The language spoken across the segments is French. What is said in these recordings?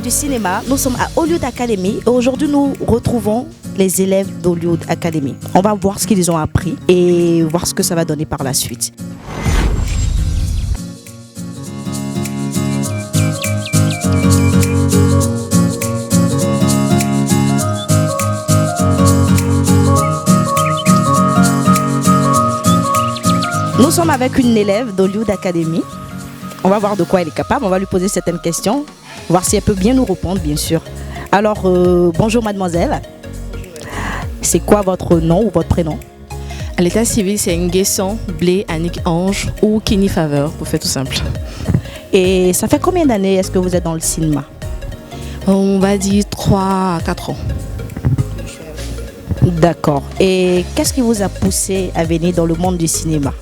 du cinéma, nous sommes à Hollywood Academy et aujourd'hui nous retrouvons les élèves d'Hollywood Academy. On va voir ce qu'ils ont appris et voir ce que ça va donner par la suite. Nous sommes avec une élève d'Hollywood Academy. On va voir de quoi elle est capable, on va lui poser certaines questions, voir si elle peut bien nous répondre, bien sûr. Alors, bonjour mademoiselle. C'est quoi votre nom ou votre prénom? À l'état civil, c'est Nguessan Blé Annick Ange ou Kenny Faveur, pour faire tout simple. Et ça fait combien d'années est-ce que vous êtes dans le cinéma? On va dire 3 à 4 ans. D'accord. Et qu'est-ce qui vous a poussé à venir dans le monde du cinéma?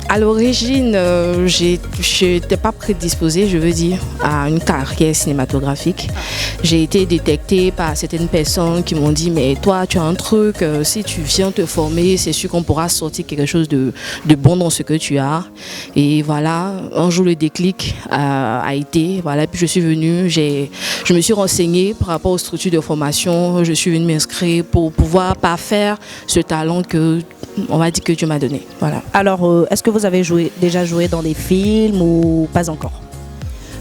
À l'origine, je n'étais pas prédisposée, je veux dire, à une carrière cinématographique. J'ai été détectée par certaines personnes qui m'ont dit « Mais toi, tu as un truc, si tu viens te former, c'est sûr qu'on pourra sortir quelque chose de bon dans ce que tu as. » Et voilà, un jour le déclic a été, voilà, puis je suis venue, je me suis renseignée par rapport aux structures de formation, je suis venue m'inscrire pour pouvoir parfaire ce talent que on va dire que Dieu m'a donné. Voilà. Alors, est-ce que vous avez déjà joué dans des films ou pas encore?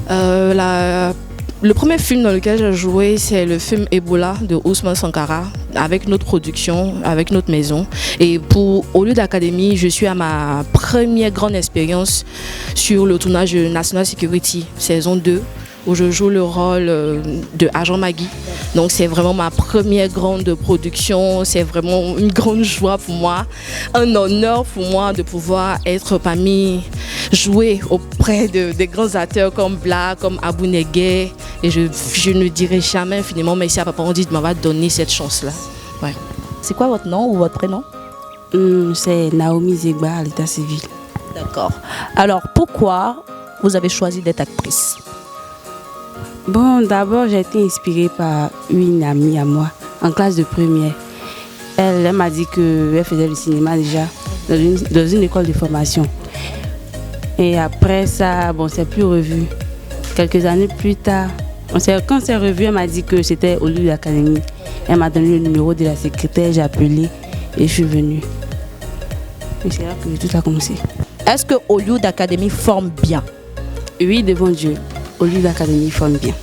Le premier film dans lequel j'ai joué, c'est le film Ebola de Ousmane Sankara, avec notre production, avec notre maison. Et pour Hollywood Academy, je suis à ma première grande expérience sur le tournage de National Security, saison 2. Où je joue le rôle de Agent Maggie. Donc c'est vraiment ma première grande production, c'est vraiment une grande joie pour moi, un honneur pour moi de pouvoir être jouer auprès des grands acteurs comme Black, comme Abou Neguet. Et je ne dirai jamais infiniment merci à Papa Andy de m'avoir donné cette chance-là. Ouais. C'est quoi votre nom ou votre prénom? C'est Naomi Zegba à l'état civil. D'accord. Alors pourquoi vous avez choisi d'être actrice? Bon, d'abord, j'ai été inspirée par une amie à moi, en classe de première. Elle m'a dit qu'elle faisait le cinéma déjà dans une école de formation. Et après ça, bon, c'est plus revu. Quelques années plus tard, quand c'est revu, elle m'a dit que c'était au lieu de l'académie. Elle m'a donné le numéro de la secrétaire, j'ai appelé et je suis venue. Et c'est là que tout a commencé. Est-ce que Hollywood Academy forme bien? Oui, devant Dieu. Hollywood Academy forme bien.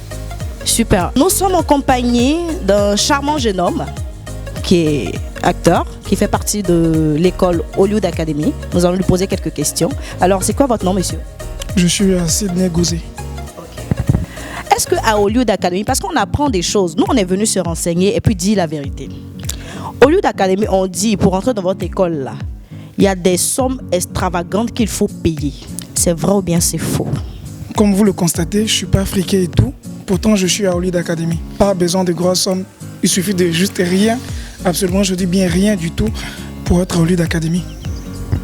Super. Nous sommes en compagnie d'un charmant jeune homme qui est acteur, qui fait partie de l'école Hollywood Academy. Nous allons lui poser quelques questions. Alors, c'est quoi votre nom, monsieur? Je suis Sidney Gauzé. Est-ce qu'à Hollywood Academy, parce qu'on apprend des choses, nous on est venu se renseigner et puis dire la vérité. Hollywood Academy, on dit, pour entrer dans votre école là, il y a des sommes extravagantes qu'il faut payer. C'est vrai ou bien c'est faux? Comme vous le constatez, je ne suis pas friqué et tout. Pourtant, je suis à Hollywood Academy. Pas besoin de grosses sommes. Il suffit de juste rien, absolument, je dis bien rien du tout, pour être à Hollywood Academy.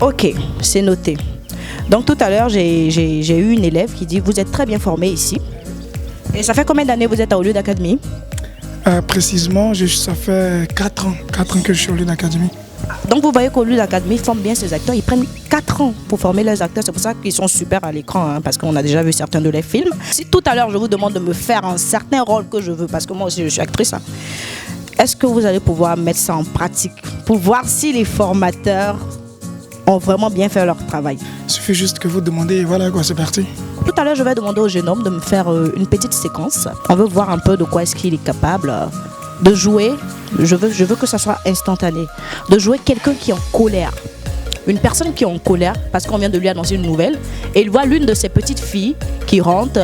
Ok, c'est noté. Donc tout à l'heure, j'ai eu une élève qui dit, vous êtes très bien formé ici. Et ça fait combien d'années vous êtes à Hollywood Academy? Précisément, ça fait 4 ans que je suis à Hollywood Academy. Donc vous voyez qu'Hollywood Academy forme bien ses acteurs. Ils prennent 4 ans pour former leurs acteurs. C'est pour ça qu'ils sont super à l'écran, hein, parce qu'on a déjà vu certains de leurs films. Si tout à l'heure je vous demande de me faire un certain rôle que je veux, parce que moi aussi je suis actrice, hein, est-ce que vous allez pouvoir mettre ça en pratique pour voir si les formateurs ont vraiment bien fait leur travail? Il suffit juste que vous demandez et voilà quoi, c'est parti. Tout à l'heure je vais demander au jeune homme de me faire une petite séquence. On veut voir un peu de quoi est-ce qu'il est capable de jouer. Je veux que ça soit instantané. De jouer quelqu'un qui est en colère. Une personne qui est en colère parce qu'on vient de lui annoncer une nouvelle et il voit l'une de ses petites filles qui rentre.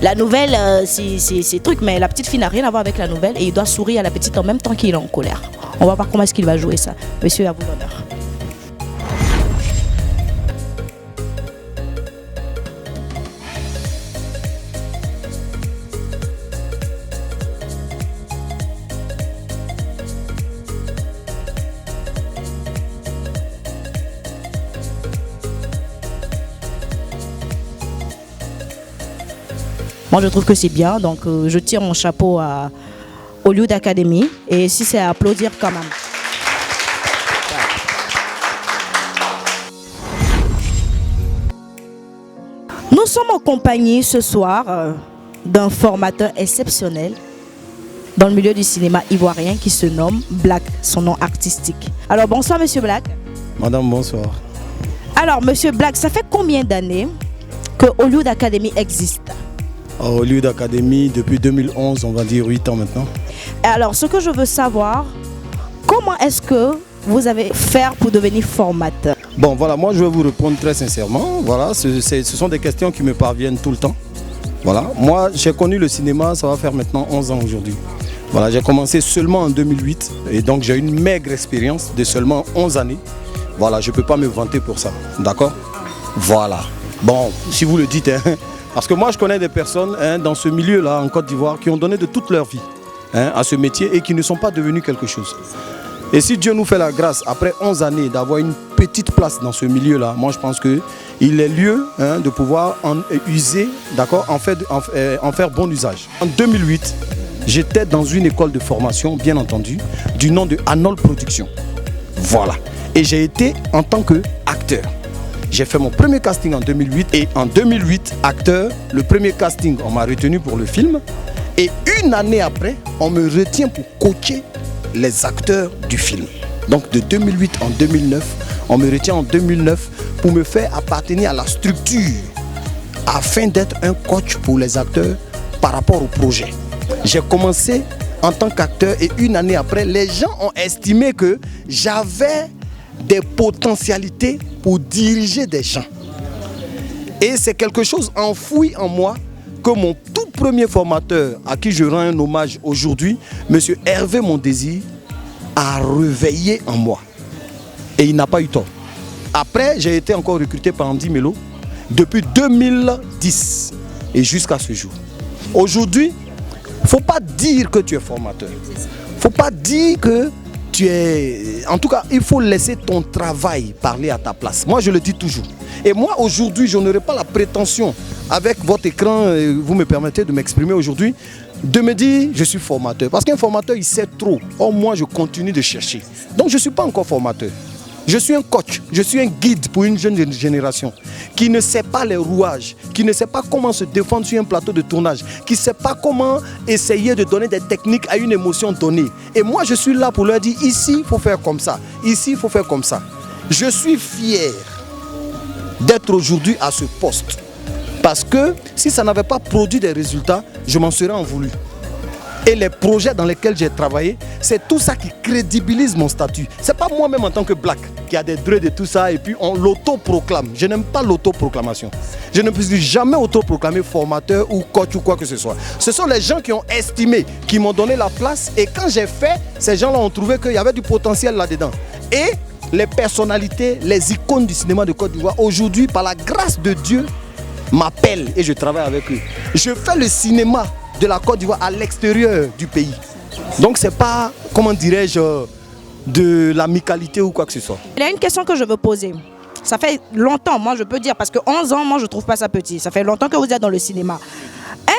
La nouvelle, c'est truc, mais la petite fille n'a rien à voir avec la nouvelle et il doit sourire à la petite en même temps qu'il est en colère. On va voir comment est-ce qu'il va jouer ça. Monsieur, à vous l'honneur. Moi, je trouve que c'est bien, donc je tire mon chapeau à Hollywood Academy. Et si c'est à applaudir quand même. Nous sommes en compagnie ce soir d'un formateur exceptionnel dans le milieu du cinéma ivoirien qui se nomme Black, son nom artistique. Alors bonsoir Monsieur Black. Madame, bonsoir. Alors Monsieur Black, ça fait combien d'années que Hollywood Academy existe? Hollywood Academy, depuis 2011, on va dire 8 ans maintenant. Alors ce que je veux savoir, comment est-ce que vous avez fait pour devenir formateur? Bon voilà, moi je vais vous répondre très sincèrement. Voilà, ce sont des questions qui me parviennent tout le temps. Voilà, moi j'ai connu le cinéma, ça va faire maintenant 11 ans aujourd'hui. Voilà, j'ai commencé seulement en 2008 et donc j'ai une maigre expérience de seulement 11 années. Voilà, je ne peux pas me vanter pour ça, d'accord? Voilà. Bon, si vous le dites, hein, parce que moi je connais des personnes dans ce milieu-là en Côte d'Ivoire qui ont donné de toute leur vie à ce métier et qui ne sont pas devenus quelque chose. Et si Dieu nous fait la grâce, après 11 années, d'avoir une petite place dans ce milieu-là, moi je pense qu'il est lieu de pouvoir en user, d'accord, en faire bon usage. En 2008, j'étais dans une école de formation, bien entendu, du nom de Anol Production. Voilà. Et j'ai été en tant qu'acteur. J'ai fait mon premier casting en 2008 et en 2008, acteur, le premier casting, on m'a retenu pour le film. Et une année après, on me retient pour coacher les acteurs du film. Donc de 2008 en 2009, on me retient en 2009 pour me faire appartenir à la structure afin d'être un coach pour les acteurs par rapport au projet. J'ai commencé en tant qu'acteur et une année après, les gens ont estimé que j'avais des potentialités pour diriger des gens. Et c'est quelque chose enfoui en moi que mon tout premier formateur, à qui je rends un hommage aujourd'hui, M. Hervé Mondésir, a réveillé en moi. Et il n'a pas eu tort. Après, j'ai été encore recruté par Andy Melo depuis 2010 et jusqu'à ce jour. Aujourd'hui, il ne faut pas dire que tu es formateur. Il ne faut pas dire que tu es... En tout cas, il faut laisser ton travail parler à ta place. Moi, je le dis toujours. Et moi, aujourd'hui, je n'aurai pas la prétention, avec votre écran, vous me permettez de m'exprimer aujourd'hui, de me dire je suis formateur. Parce qu'un formateur, il sait trop. Or, moi, je continue de chercher. Donc, je ne suis pas encore formateur. Je suis un coach, je suis un guide pour une jeune génération qui ne sait pas les rouages, qui ne sait pas comment se défendre sur un plateau de tournage, qui ne sait pas comment essayer de donner des techniques à une émotion donnée. Et moi, je suis là pour leur dire, ici, il faut faire comme ça, ici, il faut faire comme ça. Je suis fier d'être aujourd'hui à ce poste. Parce que si ça n'avait pas produit des résultats, je m'en serais en voulu. Et les projets dans lesquels j'ai travaillé, c'est tout ça qui crédibilise mon statut. Ce n'est pas moi-même en tant que Black qui a des dreads et tout ça et puis on l'autoproclame. Je n'aime pas l'autoproclamation. Je ne me suis jamais autoproclamé formateur ou coach ou quoi que ce soit. Ce sont les gens qui ont estimé, qui m'ont donné la place et quand j'ai fait, ces gens-là ont trouvé qu'il y avait du potentiel là-dedans. Et les personnalités, les icônes du cinéma de Côte d'Ivoire, aujourd'hui, par la grâce de Dieu, m'appellent et je travaille avec eux. Je fais le cinéma de la Côte d'Ivoire à l'extérieur du pays. Donc c'est pas, comment dirais-je, de l'amicalité ou quoi que ce soit. Il y a une question que je veux poser. Ça fait longtemps, moi je peux dire, parce que 11 ans, moi je trouve pas ça petit. Ça fait longtemps que vous êtes dans le cinéma.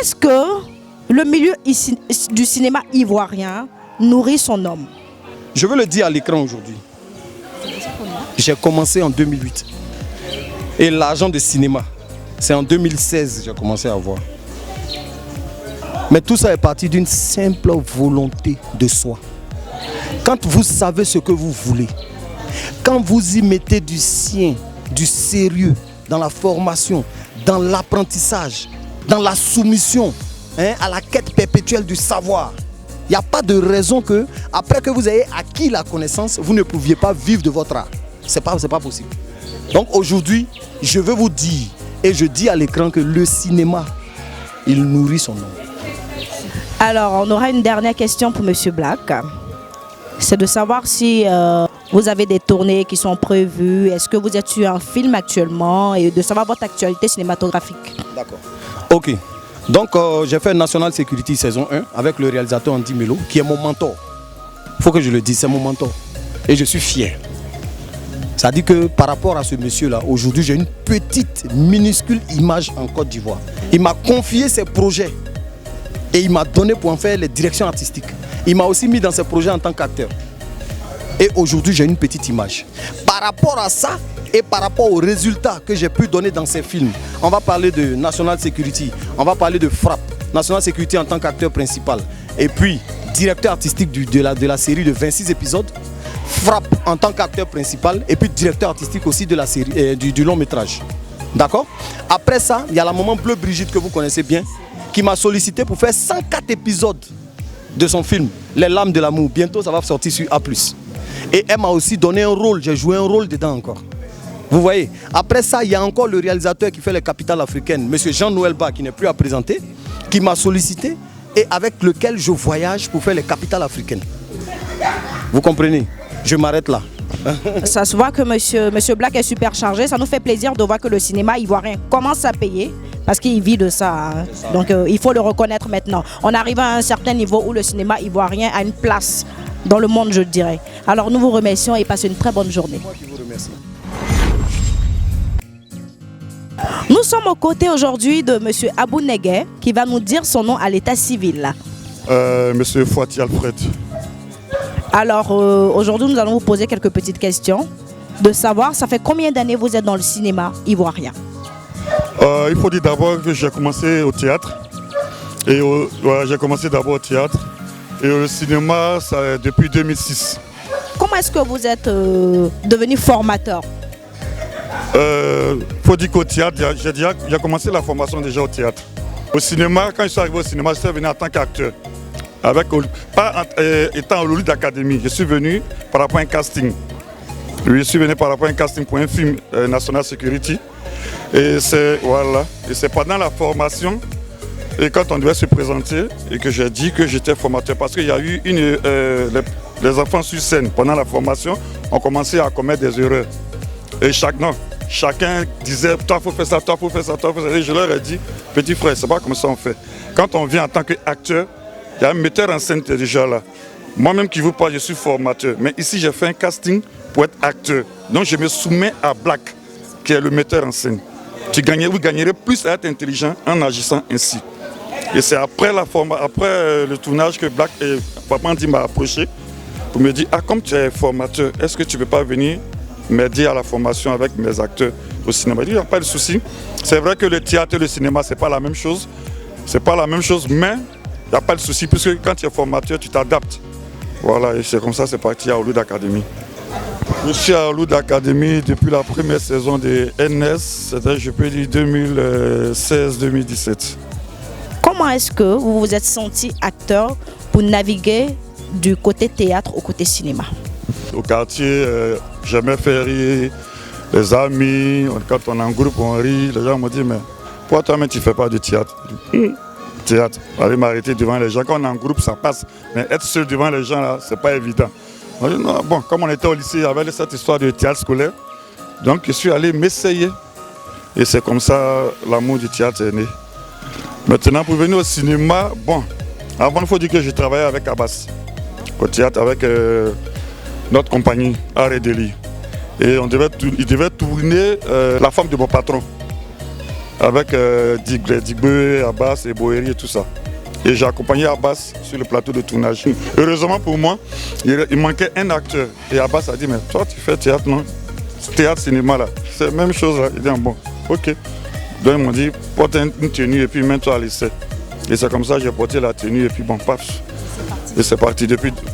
Est-ce que le milieu ici, du cinéma ivoirien nourrit son homme? Je veux le dire à l'écran aujourd'hui. J'ai commencé en 2008. Et l'argent de cinéma, c'est en 2016 que j'ai commencé à avoir. Mais tout ça est parti d'une simple volonté de soi. Quand vous savez ce que vous voulez, quand vous y mettez du sien, du sérieux, dans la formation, dans l'apprentissage, dans la soumission à la quête perpétuelle du savoir, il n'y a pas de raison que, après que vous ayez acquis la connaissance, vous ne pouviez pas vivre de votre art. Ce n'est pas possible. Donc aujourd'hui, je veux vous dire, et je dis à l'écran que le cinéma, il nourrit son homme. Alors, on aura une dernière question pour Monsieur Black. C'est de savoir si vous avez des tournées qui sont prévues. Est-ce que vous êtes sur un film actuellement? Et de savoir votre actualité cinématographique. D'accord. Ok. Donc, j'ai fait National Security saison 1 avec le réalisateur Andy Melo, qui est mon mentor. Il faut que je le dise, c'est mon mentor. Et je suis fier. Ça dit que par rapport à ce monsieur-là, aujourd'hui, j'ai une petite, minuscule image en Côte d'Ivoire. Il m'a confié ses projets. Et il m'a donné pour en faire les directions artistiques. Il m'a aussi mis dans ses projets en tant qu'acteur. Et aujourd'hui, j'ai une petite image. Par rapport à ça, et par rapport aux résultats que j'ai pu donner dans ces films. On va parler de National Security, on va parler de Frappe, National Security en tant qu'acteur principal, et puis directeur artistique de la série de 26 épisodes, Frappe en tant qu'acteur principal, et puis directeur artistique aussi de la série, du long métrage. D'accord? Après ça, il y a la maman Bleu Brigitte que vous connaissez bien, qui m'a sollicité pour faire 104 épisodes de son film Les Lames de l'amour. Bientôt ça va sortir sur A+. Et elle m'a aussi donné un rôle, j'ai joué un rôle dedans encore. Vous voyez? Après ça, il y a encore le réalisateur qui fait les capitales africaines, M. Jean-Noël Bas, qui n'est plus à présenter, qui m'a sollicité et avec lequel je voyage pour faire les capitales africaines. Vous comprenez? Je m'arrête là. Ça se voit que monsieur Black est super chargé. Ça nous fait plaisir de voir que le cinéma ivoirien commence à payer parce qu'il vit de ça. Hein. Donc il faut le reconnaître maintenant. On arrive à un certain niveau où le cinéma ivoirien a une place dans le monde, je dirais. Alors nous vous remercions et passez une très bonne journée. Moi qui vous remercie. Nous sommes aux côtés aujourd'hui de monsieur Abou Neguet qui va nous dire son nom à l'état civil. Monsieur Fouati Alfred. Alors aujourd'hui nous allons vous poser quelques petites questions de savoir ça fait combien d'années vous êtes dans le cinéma ivoirien. Il faut dire d'abord que j'ai commencé au théâtre. J'ai commencé d'abord au théâtre et au cinéma ça, depuis 2006. Comment est-ce que vous êtes devenu formateur? Faut dire qu'au théâtre, j'ai commencé la formation déjà au théâtre. Au cinéma, quand je suis arrivé au cinéma, je suis venu en tant qu'acteur. Étant au Lolou d'Académie, je suis venu par rapport à un casting. Oui, je suis venu par rapport à un casting pour un film National Security. Et c'est pendant la formation, et quand on devait se présenter, et que j'ai dit que j'étais formateur. Parce qu'il y a eu les enfants sur scène, pendant la formation, ont commencé à commettre des erreurs. Et chacun disait, toi il faut faire ça, toi il faut faire ça, toi il faut faire ça. Et je leur ai dit, petit frère, c'est pas comme ça on fait. Quand on vient en tant qu'acteur, il y a un metteur en scène qui est déjà là. Moi-même qui vous parle, je suis formateur. Mais ici, j'ai fait un casting pour être acteur. Donc je me soumets à Black, qui est le metteur en scène. Vous gagnerez plus à être intelligent en agissant ainsi. Et c'est après le tournage que Black et Papa m'a approché pour me dire, comme tu es formateur, est-ce que tu ne peux pas venir m'aider à la formation avec mes acteurs au cinéma? Il dit, il n'y a pas de souci. C'est vrai que le théâtre et le cinéma, ce n'est pas la même chose. C'est pas la même chose, mais il n'y a pas de souci, puisque quand tu es formateur, tu t'adaptes. Voilà, et c'est comme ça, c'est parti à Lolou d'Académie. Je suis à Lolou d'Académie depuis la première saison de NS, c'était, je peux dire, 2016-2017. Comment est-ce que vous vous êtes senti acteur pour naviguer du côté théâtre au côté cinéma? Au quartier, j'aimais faire rire les amis. Quand on est en groupe, on rit. Les gens me disent, mais pourquoi toi-même tu ne fais pas de théâtre? Théâtre, aller m'arrêter devant les gens. Quand on est en groupe, ça passe. Mais être seul devant les gens, là, c'est pas évident. On dit, non, bon, comme on était au lycée, il y avait cette histoire de théâtre scolaire. Donc, je suis allé m'essayer. Et c'est comme ça l'amour du théâtre est né. Maintenant, pour venir au cinéma, bon, avant, il faut dire que j'ai travaillé avec Abbas, au théâtre, avec notre compagnie, Art et Délit. Et il devait tourner La femme de mon patron, avec Digbe, Abbas et Boeri et tout ça. Et j'ai accompagné Abbas sur le plateau de tournage. Heureusement pour moi, il manquait un acteur. Et Abbas a dit, mais toi tu fais théâtre, non? Théâtre, cinéma là, c'est la même chose là. Il dit, bon, ok. Donc ils m'ont dit, porte une tenue et puis mets-toi à l'essai. Et c'est comme ça que j'ai porté la tenue et puis bon, paf. Et c'est parti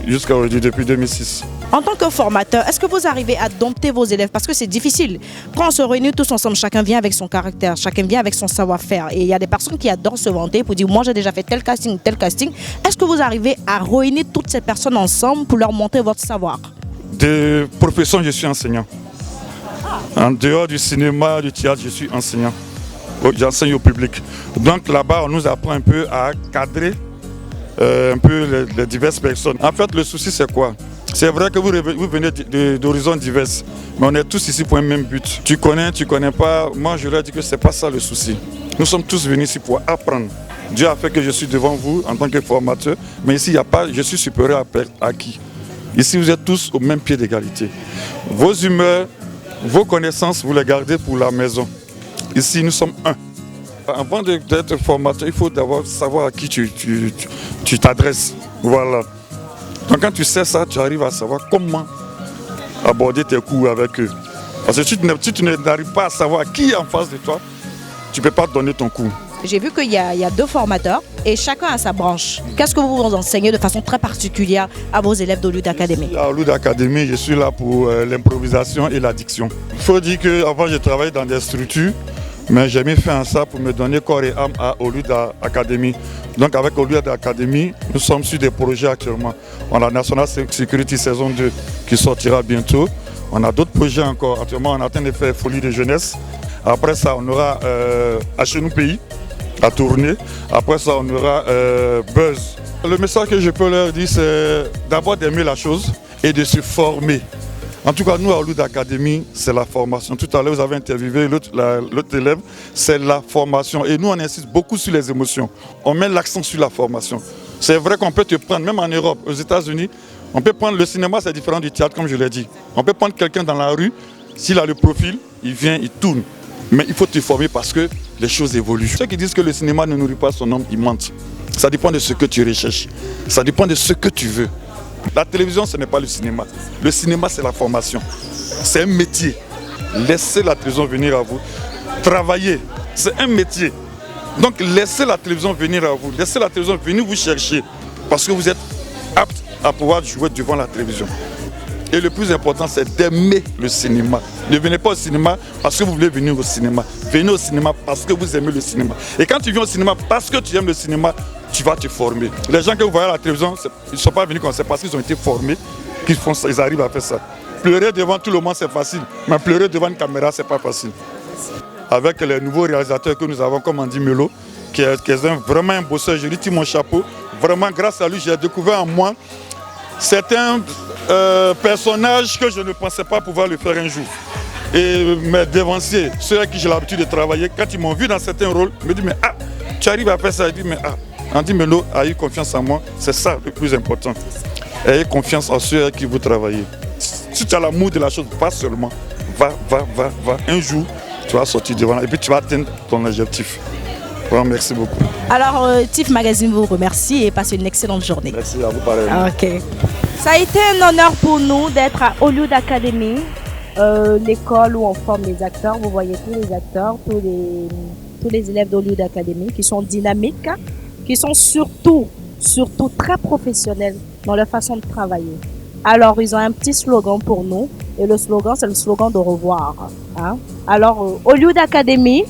jusqu'à aujourd'hui, depuis 2006. En tant que formateur, est-ce que vous arrivez à dompter vos élèves? Parce que c'est difficile. Quand on se réunit tous ensemble, chacun vient avec son caractère, chacun vient avec son savoir-faire. Et il y a des personnes qui adorent se vanter pour dire, moi j'ai déjà fait tel casting, tel casting. Est-ce que vous arrivez à réunir toutes ces personnes ensemble pour leur montrer votre savoir? De profession, je suis enseignant. En dehors du cinéma, du théâtre, je suis enseignant. J'enseigne au public. Donc là-bas, on nous apprend un peu à cadrer un peu les diverses personnes. En fait, le souci, c'est quoi? C'est vrai que vous venez d'horizons divers, mais on est tous ici pour un même but. Tu connais pas. Moi, je leur dis que ce n'est pas ça le souci. Nous sommes tous venus ici pour apprendre. Dieu a fait que je suis devant vous en tant que formateur, mais ici, il n'y a pas, je suis supérieur à qui? Ici, vous êtes tous au même pied d'égalité. Vos humeurs, vos connaissances, vous les gardez pour la maison. Ici, nous sommes un. Avant d'être formateur, il faut d'abord savoir à qui tu t'adresses. Voilà. Donc quand tu sais ça, tu arrives à savoir comment aborder tes cours avec eux. Parce que si tu n'arrives pas à savoir qui est en face de toi, tu ne peux pas donner ton coup. J'ai vu qu'il y a 2 formateurs et chacun a sa branche. Qu'est-ce que vous enseignez de façon très particulière à vos élèves d'Hollywood Academy? À Hollywood Academy, je suis là pour l'improvisation et l'addiction. Il faut dire qu'avant, j'ai travaillé dans des structures, mais j'ai mis fin à ça pour me donner corps et âme à Hollywood Academy. Donc avec Hollywood Academy, nous sommes sur des projets actuellement. On a National Security saison 2 qui sortira bientôt. On a d'autres projets encore. Actuellement, on est en train de faire Folie de jeunesse. Après ça, on aura H&nous Pays à tourner. Après ça, on aura Buzz. Le message que je peux leur dire, c'est d'abord d'aimer la chose et de se former. En tout cas, nous, à Hollywood Academy, c'est la formation. Tout à l'heure, vous avez interviewé l'autre élève, c'est la formation. Et nous, on insiste beaucoup sur les émotions. On met l'accent sur la formation. C'est vrai qu'on peut te prendre, même en Europe, aux États-Unis, on peut prendre le cinéma, c'est différent du théâtre, comme je l'ai dit. On peut prendre quelqu'un dans la rue, s'il a le profil, il vient, il tourne. Mais il faut te former parce que les choses évoluent. Ceux qui disent que le cinéma ne nourrit pas son homme, ils mentent. Ça dépend de ce que tu recherches. Ça dépend de ce que tu veux. La télévision, ce n'est pas le cinéma. Le cinéma, c'est la formation. C'est un métier. Laissez la télévision venir à vous. Travaillez. C'est un métier. Donc laissez la télévision venir à vous. Laissez la télévision venir vous chercher. Parce que vous êtes apte à pouvoir jouer devant la télévision. Et le plus important, c'est d'aimer le cinéma. Ne venez pas au cinéma parce que vous voulez venir au cinéma. Venez au cinéma parce que vous aimez le cinéma. Et quand tu viens au cinéma parce que tu aimes le cinéma, tu vas te former. Les gens que vous voyez à la télévision, ils ne sont pas venus comme ça parce qu'ils ont été formés, qu'ils font ça, ils arrivent à faire ça. Pleurer devant tout le monde, c'est facile. Mais pleurer devant une caméra, ce n'est pas facile. Avec les nouveaux réalisateurs que nous avons, comme Andy Melo, qui est vraiment un bosseur, je lui tire mon chapeau. Vraiment, grâce à lui, j'ai découvert en moi certains personnages que je ne pensais pas pouvoir le faire un jour. Et mes devanciers, ceux avec qui j'ai l'habitude de travailler, quand ils m'ont vu dans certains rôles, ils me disent, mais tu arrives à faire ça. Je dis, mais Andy Melo a eu confiance en moi, c'est ça le plus important. Ayez confiance en ceux avec qui vous travaillez. Si tu as l'amour de la chose, va seulement, va. Un jour, tu vas sortir devant et puis tu vas atteindre ton objectif. Bon, merci beaucoup. Alors, TIFF Magazine vous remercie et passe une excellente journée. Merci à vous, pareil. Ok. Ça a été un honneur pour nous d'être à Hollywood Academy, l'école où on forme les acteurs. Vous voyez tous les acteurs, tous les élèves d'Hollywood Academy qui sont dynamiques, qui sont surtout très professionnels dans leur façon de travailler. Alors, ils ont un petit slogan pour nous. Et le slogan, c'est le slogan de revoir. Hein? Alors, Hollywood Academy.